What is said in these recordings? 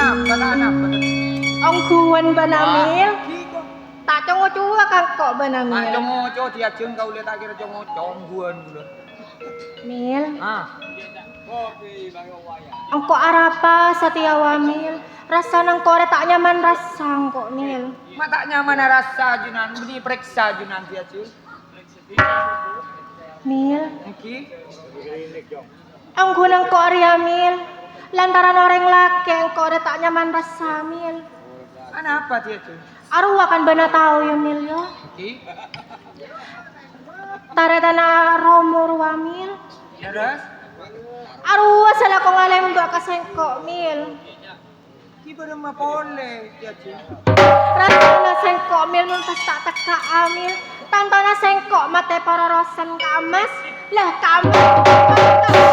apa? Ông khuôn bà nà mil. Kiko. Tak congo cua kang kok bà nà Ah, mil. congo dia jeung kau lihat akhirnya congo congguan dulu. Mil. Ah. Ang kok arapa satiawa mil. Rasa nang kore tak nyaman rasang kok mil. Mak tak nyaman rasa junan, beli periksa junan dia cuy. Mil. Iki. Ang gunang kok Arya mil. Lantaran orang laki ang kore tak nyaman rasa mil. Apa dia cuy? Arwa kan bana tahu ya mil yo. Iki. Tare tanah romor wa mil. Terus? Arwa sala ko ngalem gak kasengkok mil. Ki baru mah boleh dia cuy. Rasana sengkok mil mun pas tak teka amil. Tantana sengkok mate para rosen kamas. Lah kamas.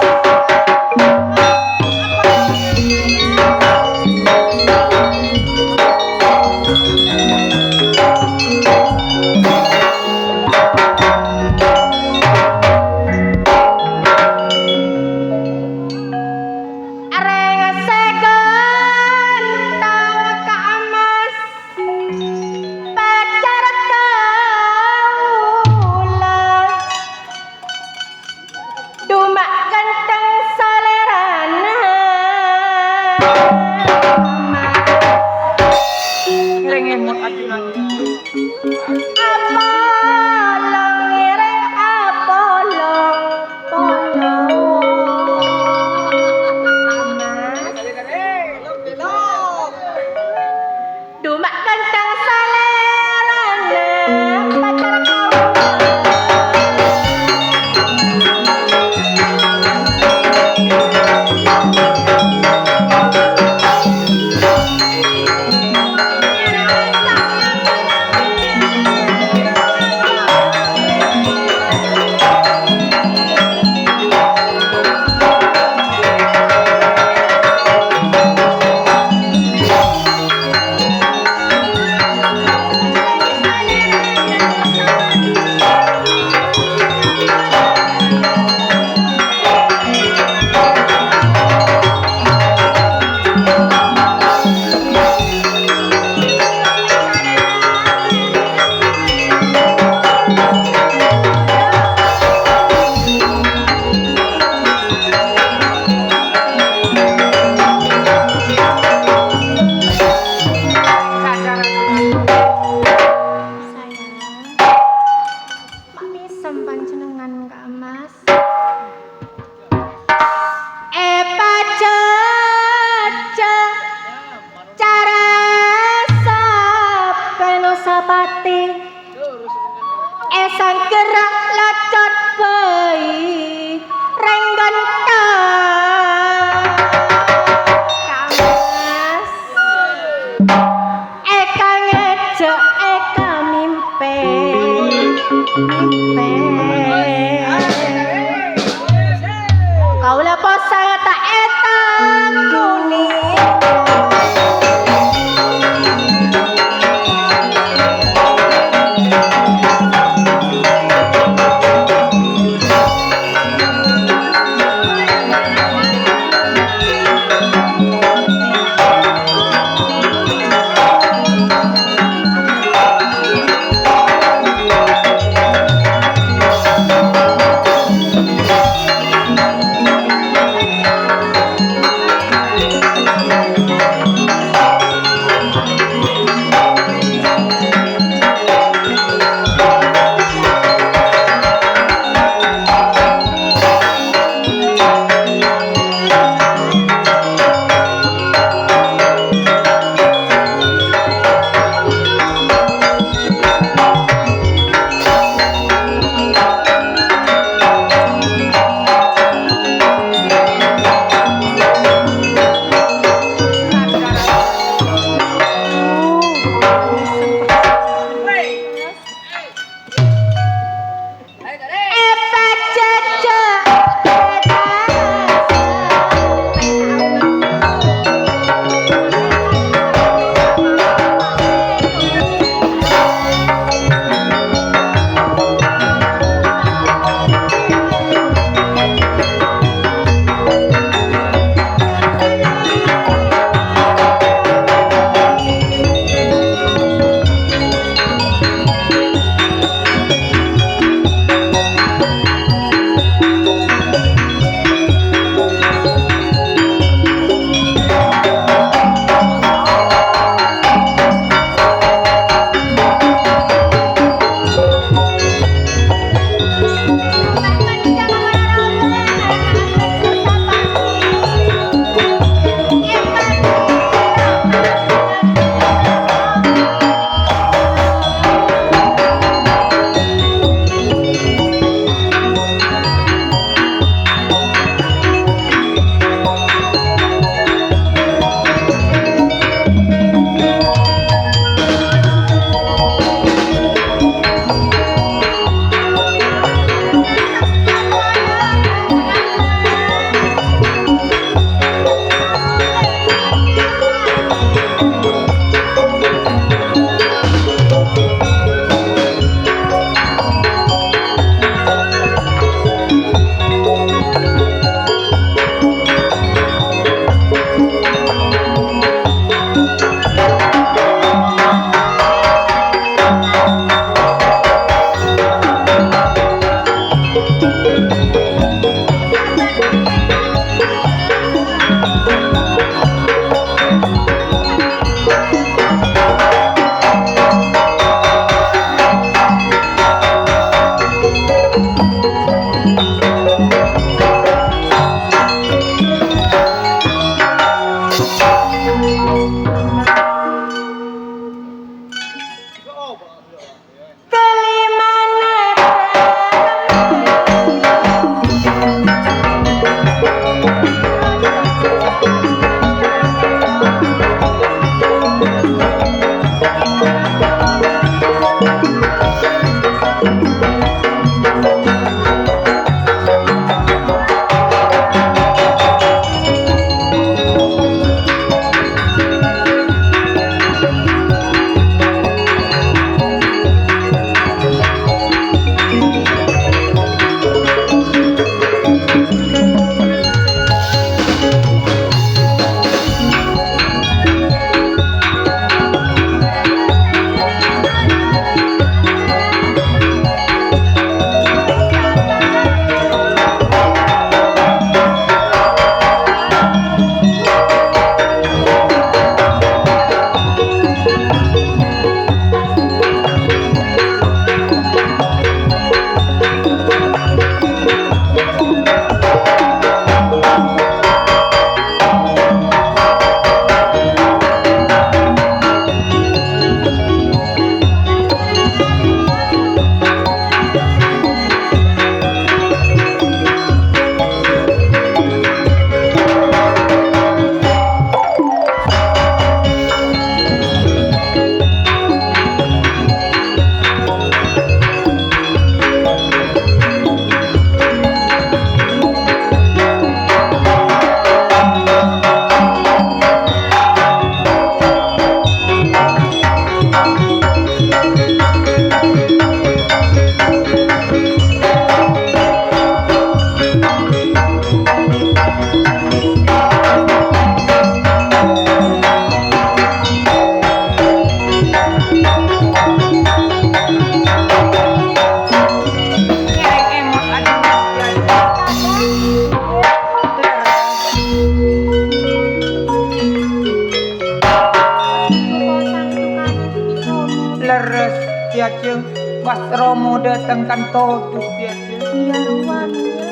Leres tiaje wasromo datang kan todus tiaje. Iya ruangnya.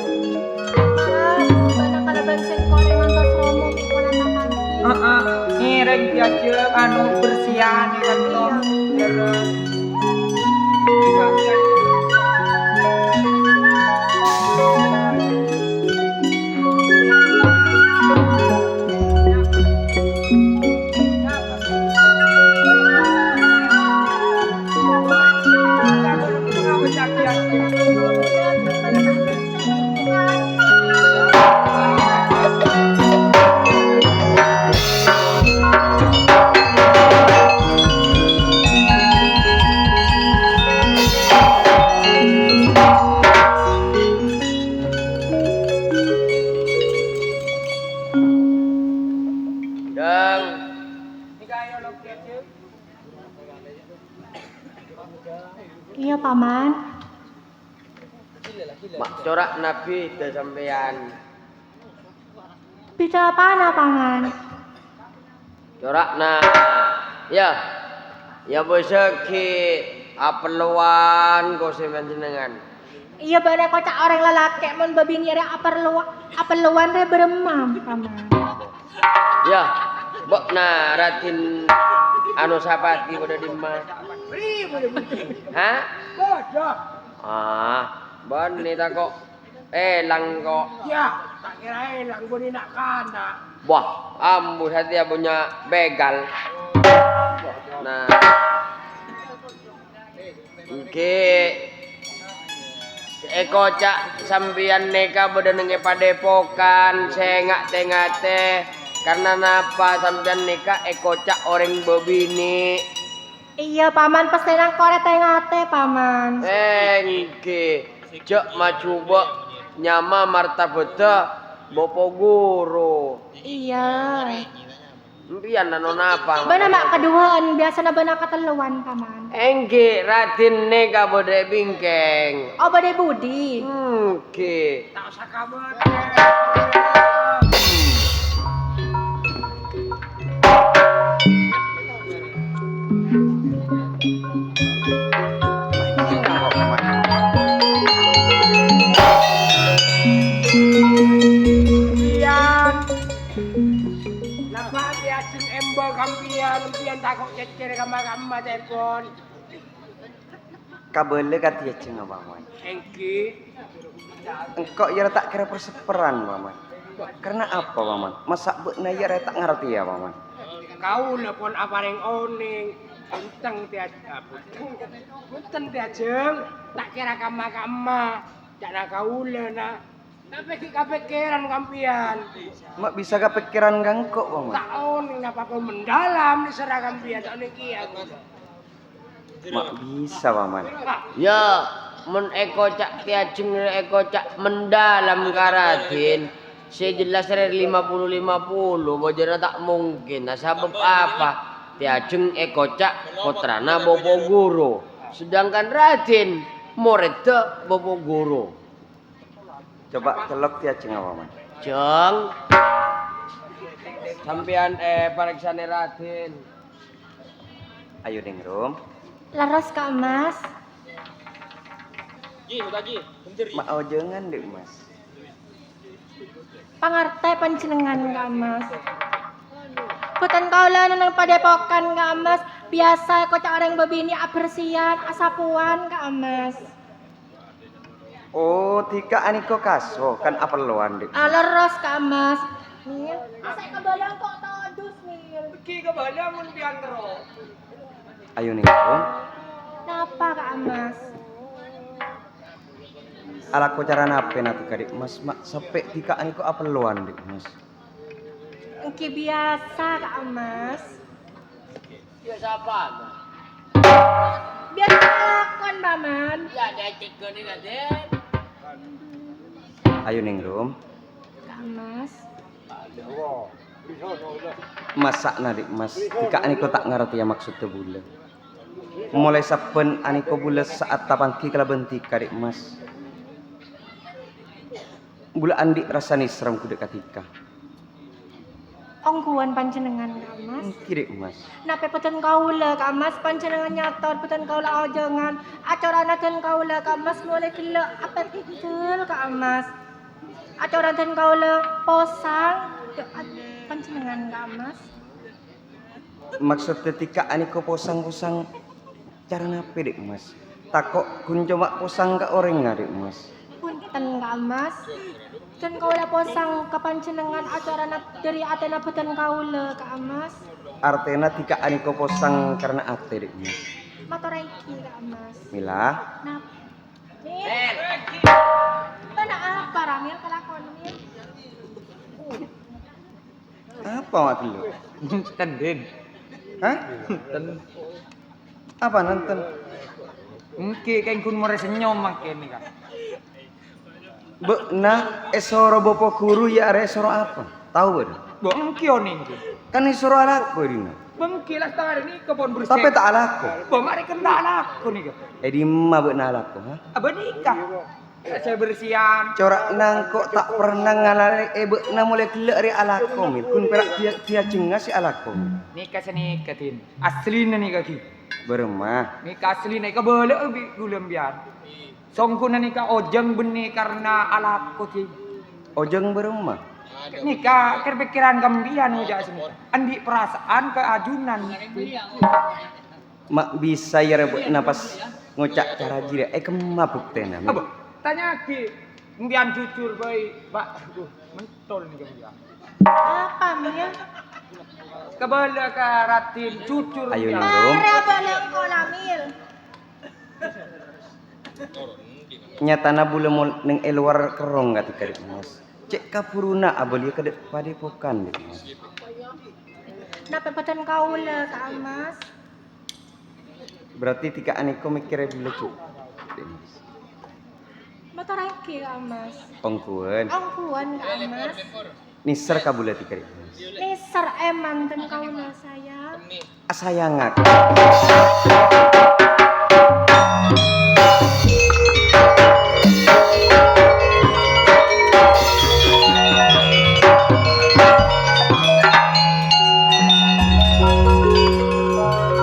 Mana kalaban sengkore mantas romo ikulan nakan. Ngireng tiaje anu bersihan kan to. Leres. Dibagian. Iya paman. Mak corak Nabi ke sampean. Bicara apa paman? Corak na. Ya bosok ki aperluan ko sampean jenengan. Iya bana kocak orang lelaki mun babi ngira aperluan re beremam paman. Ya, mbok na ratin anu sapati pada di mah. Hah? Bodoh. Bon nita kok elang kok. Ya, tak kira elang gua nak kana. Wah, ambu hati punya begal. Nah. Oke. Eko cak sambian neka bedenenge padepokan sengak tengate karena napa sambian neka eko cak orang bebini. Iya paman pasti nang kore tengate paman. Engke cek macuba nyama martabeda bopo guru. Iya. Impian nanon apa? Bana mak keduaan biasa na bana kateluan paman. Engke ratin neka bode bingkeng. Oh bade budi. Engke. Tak usah kabar. ajeng embo kampian takok cecer kama telepon. Kabele kat tiajeng paman. Engki Engkau ya tak kira perseperan paman. Karena apa paman? Masa beuna ya tak ngerti ya paman. kau pun apareng oning. Punteng tiajeng tak kira kama jana kaula na. Tapi kepikiran kampian. Mak bisa kepikiran gangkok paman. Tak oning apa kau mendalam di serah kampian tak niki aku. Mak bisa paman. Ya, men eko cak tiajeng eko cak mendalam karatin. Saya jelas dari 50-50, bojana tak mungkin. Nah, sebab apa? Tiajeng eko cak putrana bobo guru. Sedangkan Raden muridnya bobo guru. Coba celok tiajeng paman. Jeng. Sampean pariksane Raden. Ayo Ningrum. Laras Kak Mas. Mak ojengan dek mas. Pangarte panjenengan Kak Mas. Boten kaula nang padepokan Kak Mas. Biasa kocak orang bebini abersian, asapuan Kak Mas. Oh, tika aniko kaso kan aperluan dek. Leres Kak Mas. Nih, saya kebalang kok todus nih. Iki kebalang mun piantro. Ayo Ningrum. Napa Kak Mas? Ala ko cara nape natu kadik mas mak sampai tika aniko aperluan dek mas. Engki biasa Kak Mas. Biasa apa? Biar lakon paman. Ya ada cikun ini Raden. Ayo Ningrum. Kak Mas. Masak nadik mas. Tika aniko tak ngerti ya maksudnya bulan. Mulai saben aniko bulan saat tapangki kala benti kadik mas. Bula andik rasani seram kuda katika. Ongguan panjenengan Kak Mas. Kirik mas. Napa peten kaula Kak Mas panjenengan nyator peten kaula ojongan. Acarana den kaula Kak Mas mulai gelek apet idul Kak Mas. Acara den kaula posang panjenengan Kak Mas. Maksud ketika aniko posang-posang cara nape dek mas. Takok kunjo mak posang ke orang nggak dek mas. Punten Kak Mas. Den kaula posang kapanjenengan acarana dari Athena peten kaula Kak Mas. Artena tika aniko posang karena ate dek mas. Matur iki Kak Mas. Mila. Napa? Nih. Mana apa Ramil kelakon Mil? Apa mak dulu? Tenden. Hah? Apa nonton? Engki kain kun more senyum makin nih kan. Nah, esoro bopo guru ya are esoro apa? Tahu betul? Bo engki oning ki. Kan esoro alako dina. Bengki lah setengah ini kebon bersih. Tapi tak alako. Bo mari kena aku nih kan. Di ma beuna alako, ha? Apa nikah? Saya bersihan. Corak nang kok tak pernah ngalale beuna mulai kelek ri alako mil. Kun perak dia cengas si alako. Nikah seni katin. Asli nih kaki. Beremah. Nikah asli nih kebole ubi gulem biar. Songkuna nikah ojeng benih karena alako sih. Ojeng beremah. Nikah kepikiran gambian ngejak sini. Andi perasaan keajunan. Mak bisa ya rebut napas ngocak cara jira. Kemabuk tena. Apa? Tanya ki. Gambian jujur baik. Mbak, aduh, mentol nih gambian. Apa Mil? Kebala ke ratin jujur. Ayo gambian. Ningrum. Mare baleng kola Mil. Nyatana bule mol neng eluar kerong gak tika dek mas. Cek kapuruna abali kedek padepokan dek mas. Napa peten kaula Kak Mas? Berarti tika aniko mikirnya bule cuk. Dek mas. Motor iki Kak Mas. Ongkuan. Ongkuan Kak Mas. Niser kabule tika dek mas. Niser eman ten kaula sayang. Asayangat.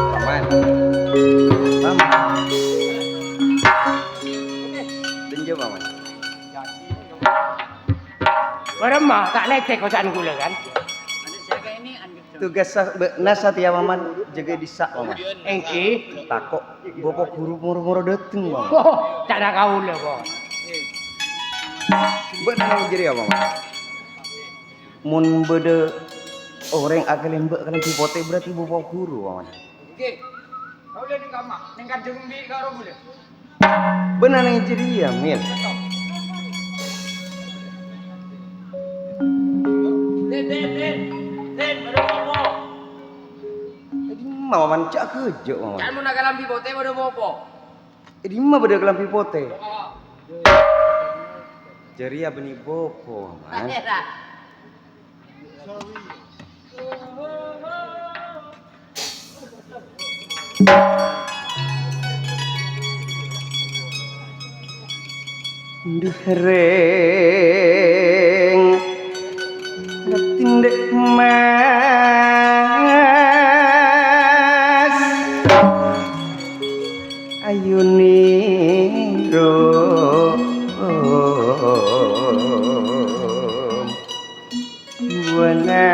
Paman. Paman. Tunjuk paman. Beremah tak lecek kocan gula kan. Tugas nasa tiap maman jaga disak mama. Engki. Takok bapak guru moro-moro dateng mama. Oh, tak ada kaula po. Benar jadi apa mama? Mun bede orang agak lembek kalian pipote berarti bapak guru mama. Oke. Kaula di kamar, ning kadung bi karo boleh. Benar yang jadi ya Min. Den, pada popo. Jadi mama mancak kerja mama. Kan mau nak lampi bote pada popo. Jadi mah bede kelampi pote. Jadi ya benih bopo man. Era. Dereng tindek mas ayuni ro wana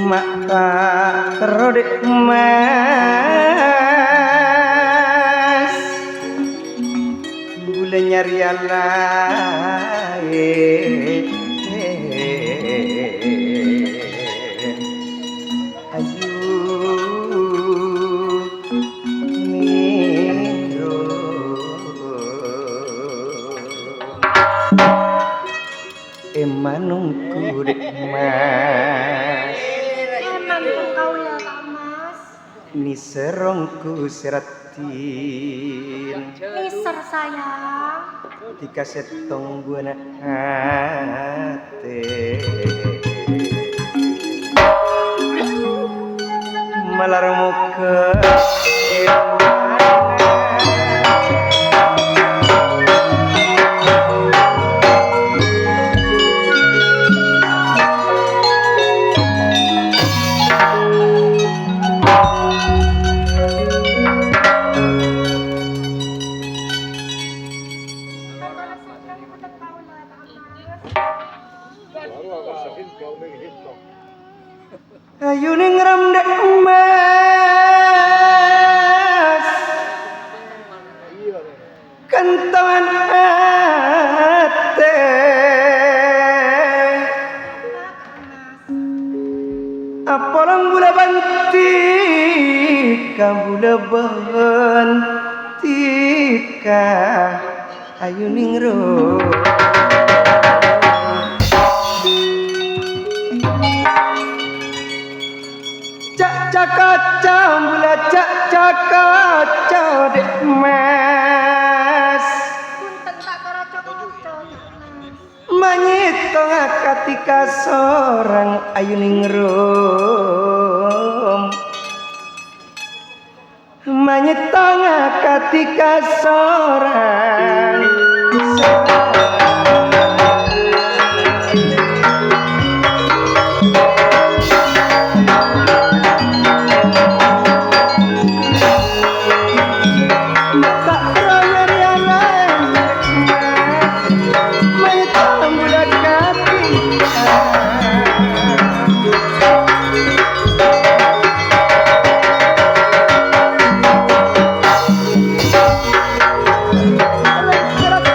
mata rodek mas gula nyari alai ayu miro emanungku dek mas Kaula Kak Mas. ni serongku seratin Miser sayang. tika setong buana hati malar muka ayu ning ramdek mas kentongan hati apalang bula banti kabula bantika ayu ning ro cak bula cak dek mas Punten tak karaca-karaca Mas. manyitong katika sorang ayu ning rum manyitong katika sorang Terima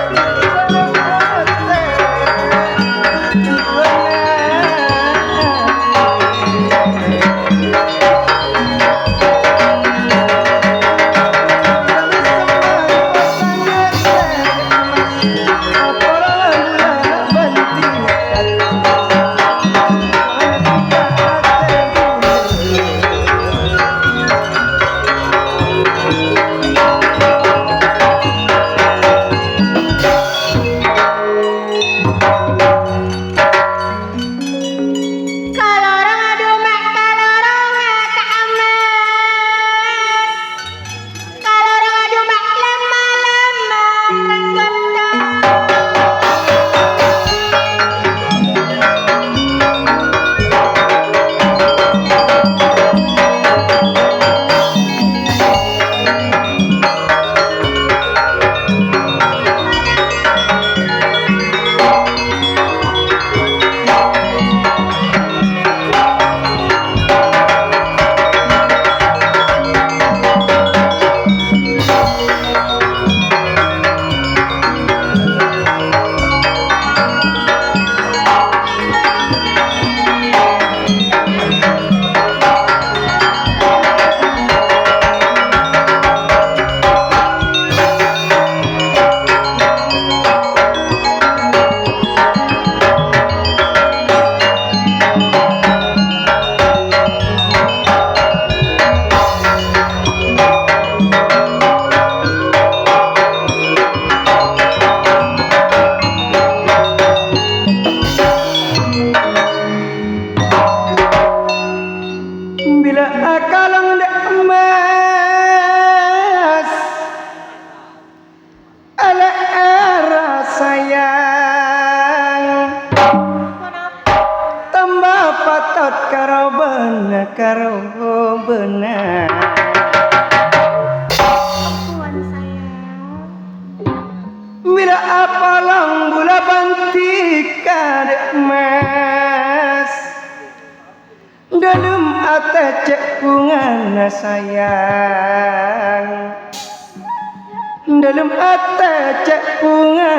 bentika mas dalam ate cek bunga sayang dalam ate cek bunga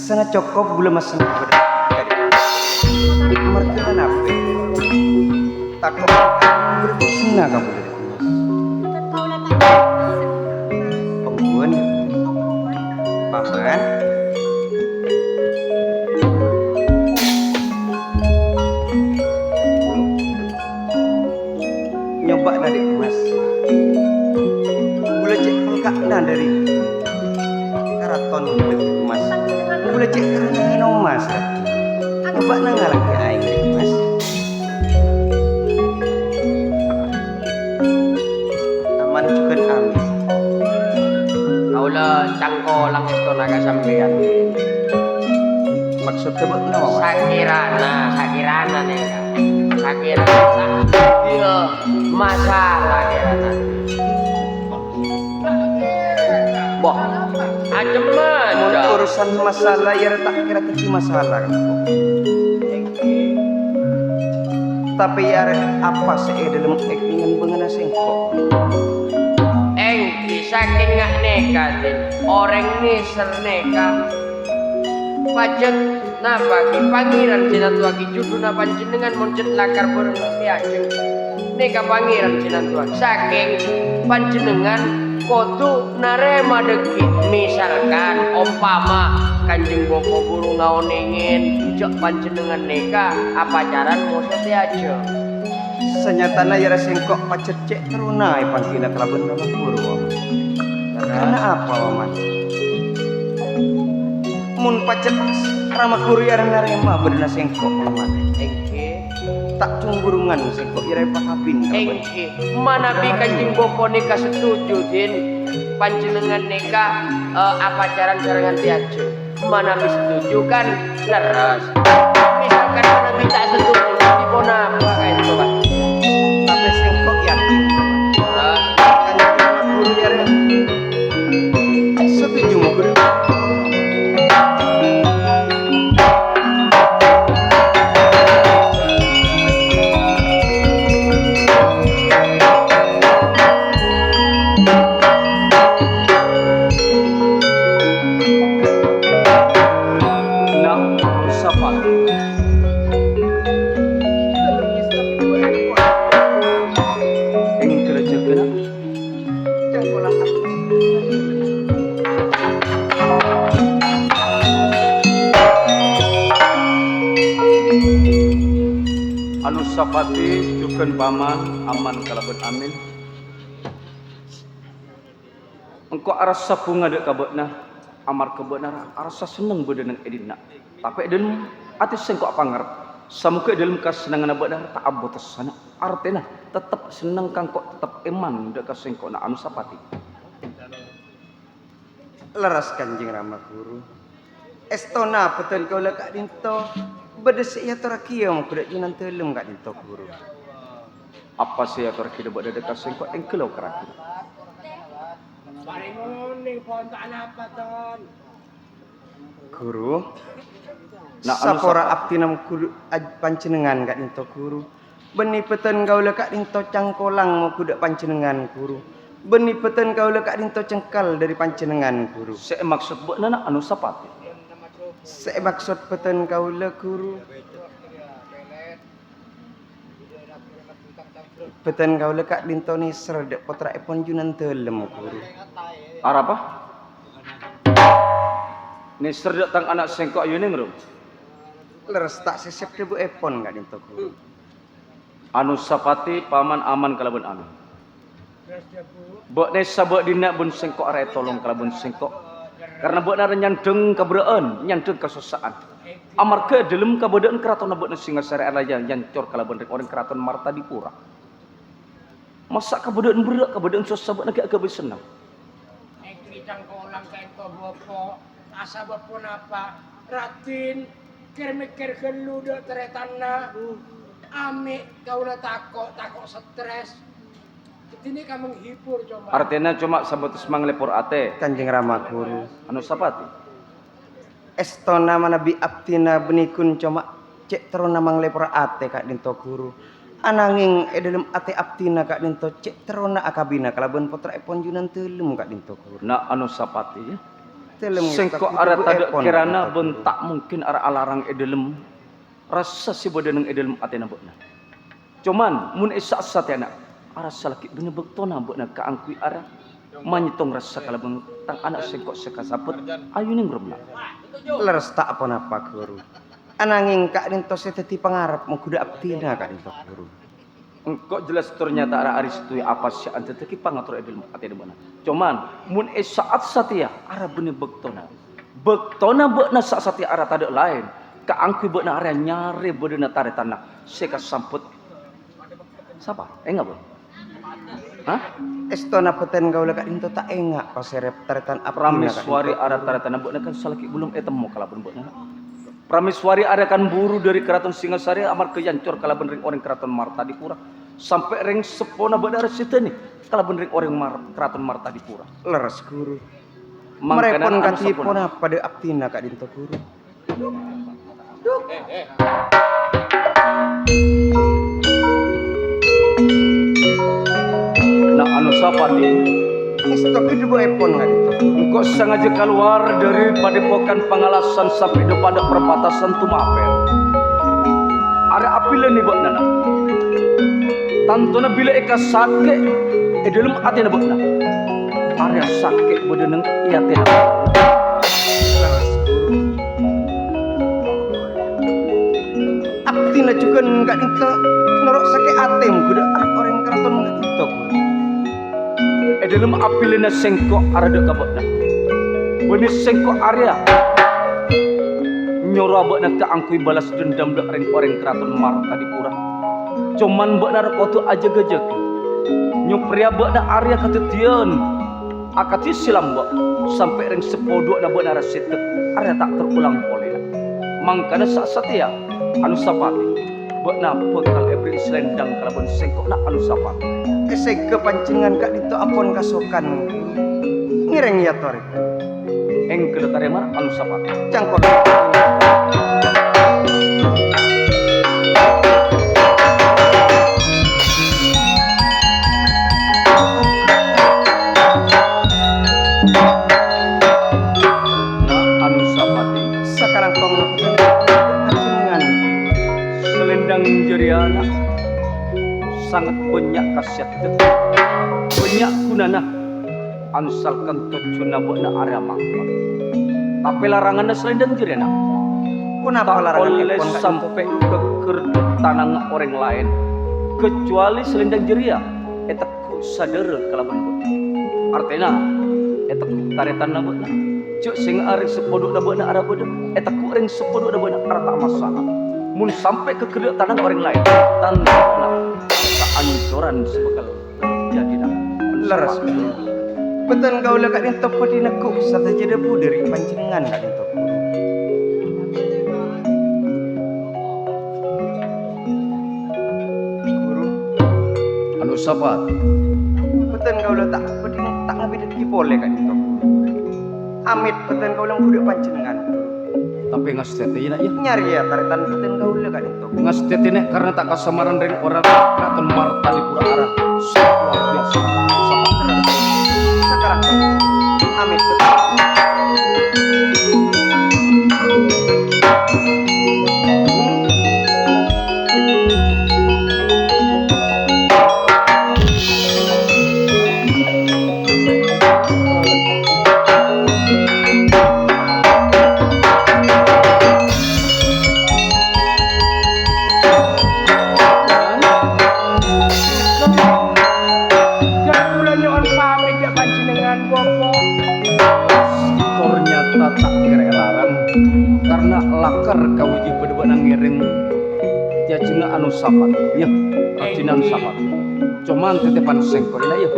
sana cokop gula mas mereka nape takut bersena kamu dari pengguan paman nyoba dari mas gula cek pengkak dari karaton mas gula cek karena mas nyoba nangalang ke aing mas aman juga amin kaula cangko lang isto naga sampeyan maksudnya buat nawa sakirana nih sakirana iya masalah kirana boh ajem aja urusan masalah ya tak kira tadi masalah tapi ya apa sih dalam ingin mengenai sengkok engki saking ngak neka din orang niser neka pajak napa ki pangeran Cinantua ki juduna panjenengan moncet lakar bareng piajeng neka pangeran Cinantua saking panjenengan kotu narema deki misalkan umpama Kanjeng Bapa Guru ngaoningin jok panjenengan neka apa caran mosote aja Senyatana ya sengkok pacet cek terunai pangkina kelaban nama guru. Karena apa waman? Mun pacet rama guru ya narema berdana sengkok waman. engke Tak cungburungan sengkok ya pakabin kelaban. engke mana bi Kanjeng Bapa neka setuju din panjenengan neka apa caran-carangan tiaje mana bi setuju kan leres misalkan mana bi tak setuju di pon apa kayak itu Pak Tapi sengkok yakin. leres Kanjeng rama guru ya setuju mau guru. Anu sapati juken paman aman kalaban amin. Engkau arasa bunga dek kabutna amar kebenaran arasa seneng bedenang edina. Tapi edin ati sengkok pangarep. Samuka dalam kasenangan abadar tak abot sana. Artinya tetap seneng kang kok tetap iman dek sengkok na anu sapati. Leras Kanjeng Rama Guru. Estona peten kau lekak dinto. Bedesik ya terakia mau kuda junan telum kak dinto guru. Apa sih ya terakhir buat dekat sengkok engkelau kerakir. Guru. Nah, anu Sapora abdi nam kudu pancenengan kak dinto guru. Beni peten kau lekak dinto cangkolang mau kuda pancenengan guru. Beni peten kau lekak dinto cengkal dari pancenengan guru. Saya maksud buat nana anu sapati. Saya maksud peten kau le guru. Peten kau lekak dinto ni serdek potra epon junan telem guru. Arah apa? Ni serdak tang anak sengkok yuning rum. Leres tak sesep debu epon kak dinto guru. Anu sapati paman aman kalaban anu. Bok desa bok dina bun sengkok are tolong kalaban sengkok. Karena buat nara nyandeng keberaan, nyandeng kesusaan. Amar ke dalam kabadaan keraton buat Singasari Raja nyancor kalaban orang keraton Martadipura. Masa kabadaan berak, kabadaan susah buat nak agak bersenang. Engkri cangkolang kain ko bopo, asa bopo napa, ratin, mikir gelu do teretana, ame kau na takok stres. Ini kan menghibur coba. Artinya cuma sabatus manglepor ate. Kanjeng Rama Guru. Anu sapati. Estona manabi abtina benikun coma cek terona manglepor ate kak dinto guru. Ananging dalam ate abtina kak dinto cek terona akabina kalaban potra epon junan telum kak dinto guru. Na anu sapati ya. Telum Sengkok ara tada kirana bentak mungkin ara alarang edelem. Rasa si bodeneng edelem ate nabokna. Cuman mun isa satena ara salaki bener bektona bokna kaangkui ara manyitong rasa kalabang tang anak sengkok sekasapet ayu ning rumna. Leres tak apa napa guru. Ananging kak dinto seteti pangarap mau kuda abtina kak dinto guru. Engkau jelas ternyata ara aristui apa sih ante teki pangatur edelem ate nabokna. Cuman mun saat satia ara bener bektona. Bektona bokna saat satia ara tada lain. Kaangkui bokna ara nyare bodena tare tanah sekasampet. Siapa? Enggak boleh. Hah? Estona peten kau lekak dinto tak engak paserep taretan abtina kak Prameswari dinto. ada taretan bukna kan salaki belum etemu kalaban bukna. Prameswari ada kan buru dari keraton Singasari amar keyancur kalaban ring orang keraton Martadipura sampai ring sepona badara siteni kalaban ring orang keraton Martadipura. Leres guru. Mangkana Merepon anu katipon sapona. apa de abtina kak dinto guru. Na anu sapati Stok itu epon nggak itu. Engkau sengaja keluar dari padepokan Pangalasan sampai depan perbatasan Tumapel. Ada api nih buat nana. Tantuna bila eka sakit, dalam hati na buat nana. Ada sakit bedeneng iya tena. Abdi na juga nggak itu norok sakit atem kuda orang keraton nggak itu. Dalam api lena sengkok arada kabut na. Benih sengkok area. Nyoro abak nak keangkui balas dendam dak orang keraton Marta di Pura. Cuman bak nak kotu aja gajak. Nyopria bak nak area katetian. Akati silam bak sampai ring sepodo nak bak nak rasit area tak terulang oleh. Mangkana saat-satia anu sapati. Bak nak bekal ebri selendang kalaban sengkok nak anu sapati. Esek kepancingan kak itu apon kasokan. Ngireng ya tori. Engkel tarema anu sapati. Cangkot. Sekarang kau pancingan Selendang jeriana sangat banyak khasiat banyak gunana ansalkan tujuan buatna area mangkon tapi larangannya selendang jeriana kenapa larangan oleh epon sampai ke tanang orang lain kecuali selendang jeria etakku sadar kalaban buat artinya etakku taretan buatna cuk sing arek sepodok na buatna arah bodoh etakku ring sepodok na buatna arah tak masalah mun sampai ke kedua tanah orang lain tanda kehancuran sebekal terjadi dah leres. Betul kau lekat di topo di nekuk satu jedebu dari pancingan kak di topo. Guru, anu sapat betul kau letak peding tak ngabidet kipole kak di topo. Amit betul kau lang kuda pancingan. tapi ngastetenya ya Nyari ya taritan betul kau lekat di topo. ngastetenya karena tak kasamaran dari orang keraton Marta di Pura Arah luar biasa sapat Sekarang kau amit betul. ternyata tak kira-kiraan karena lakar kau uji berdua ngiring dia cina anu sapat ya ratinan sapat cuman titipan sengkol ini ya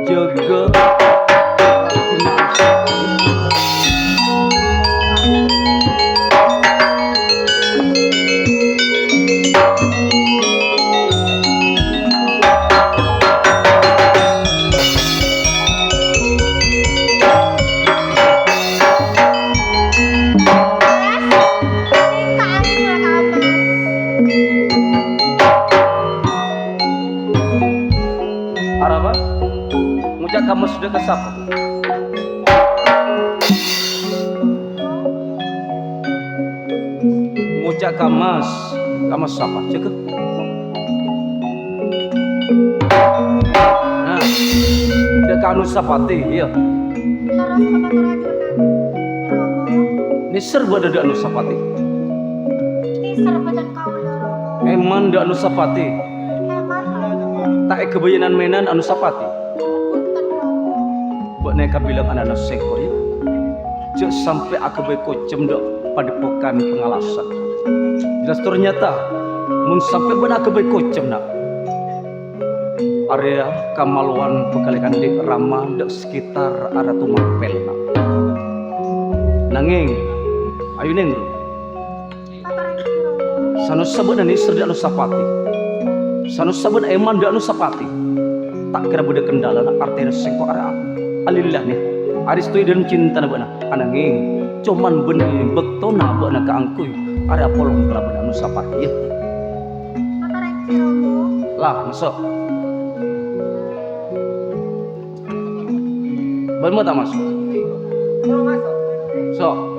jaga ratinan sapat Araba, ngujak kamu sudah kesapa? Ngujak kamas siapa? Cekek. Nah, udah kanu sapati, iya. Laras sama kerajunan. Romo, Ini serba ada anu sapati. isar badan kau Romo. Eman da anu sapati. Hemat Romo. Tak kebayanan menan anu sapati. Punten Romo. Buat neka bilang anak sekor ya. Cek sampai aku bekocem dok padepokan Pangalasan. Jelas ternyata mun sampai benar aku bekocem nak. Area Kamaluan pekalikan di Rama dek sekitar arah Tumapel nak. Nanging ayo neng Patareng Romo. sanu sabun ani serda anu sapati. Sanu sabun eman da anu sapati. Tak kira bude kendala nak arteri sengko arah alillah nih. Aris tu dalam cinta na bana ananging cuman benih bektona bana kaangkuy ada polong kelaban anu sapati ya. Patareng Romo. Lah masuk Bener tak Mas? Mau masuk. So,